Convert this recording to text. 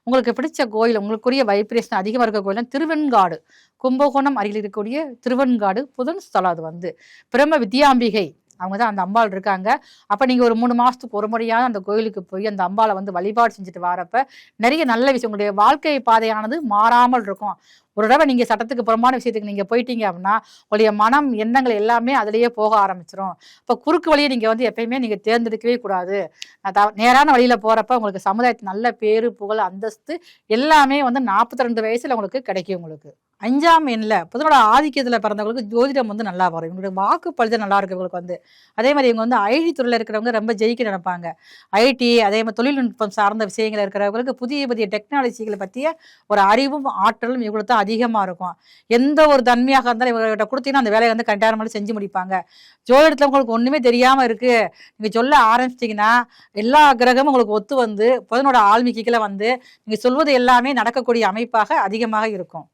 உங்களுக்கு பிடிச்ச கோயில், உங்களுக்குரிய வைப்ரேஷன் அதிகமா இருக்க கோயில் திருவெண்காடு. கும்பகோணம் அருகில் இருக்கக்கூடிய திருவெண்காடு புதன் ஸ்தலம். அது வந்து பிரம்ம வித்யாம்பிகை அவங்க தான் அந்த அம்பாள் இருக்காங்க. அப்ப நீங்க ஒரு 3 மாசத்துக்கு ஒரு முறையாவது அந்த கோயிலுக்கு போய் அந்த அம்பாளை வந்து வழிபாடு செஞ்சுட்டு வரப்ப நிறைய நல்ல விஷயம், உங்களுடைய வாழ்க்கை பாதையானது மாறாமல் இருக்கும். ஒரு தடவை நீங்க சட்டத்துக்கு புறம்பான விஷயத்துக்கு நீங்க போயிட்டீங்க அப்படின்னா உங்களுடைய மனம் எண்ணங்கள் எல்லாமே அதிலேயே போக ஆரம்பிச்சிடும். இப்ப குறுக்கு வழியை நீங்க வந்து எப்பயுமே நீங்க தேர்ந்தெடுக்கவே கூடாது. நேரான வழியில போறப்ப உங்களுக்கு சமுதாயத்து நல்ல பேரு புகழ் அந்தஸ்து எல்லாமே வந்து 42 வயசுல உங்களுக்கு கிடைக்கும். உங்களுக்கு 5ஆம் எண்ணில் புதனோட ஆதிக்கத்தில் பிறந்தவங்களுக்கு ஜோதிடம் வந்து நல்லா வரும். இவங்களுடைய வாக்கு பழுது நல்லா இருக்கு இவங்களுக்கு வந்து. அதே மாதிரி இவங்க வந்து ஐடி துறையில் இருக்கிறவங்க ரொம்ப ஜெயிக்க நினைப்பாங்க. ஐடி அதே மாதிரி தொழில்நுட்பம் சார்ந்த விஷயங்கள் இருக்கிறவங்களுக்கு புதிய புதிய டெக்னாலஜிகளை பற்றிய ஒரு அறிவும் ஆற்றலும் இவங்களுக்கு தான் அதிகமாக இருக்கும். எந்த ஒரு தன்மையாக இருந்தாலும் இவங்ககிட்ட கொடுத்தீங்கன்னா அந்த வேலையை வந்து கட்டாயமாக செஞ்சு முடிப்பாங்க. ஜோதிடத்தில் உங்களுக்கு ஒன்றுமே தெரியாமல் இருக்குது நீங்கள் சொல்ல ஆரம்பிச்சிட்டிங்கன்னா எல்லா கிரகமும் உங்களுக்கு ஒத்து வந்து புதனோட ஆழ்மிக்கைகளை வந்து நீங்கள் சொல்வது எல்லாமே நடக்கக்கூடிய அமைப்பாக அதிகமாக இருக்கும்.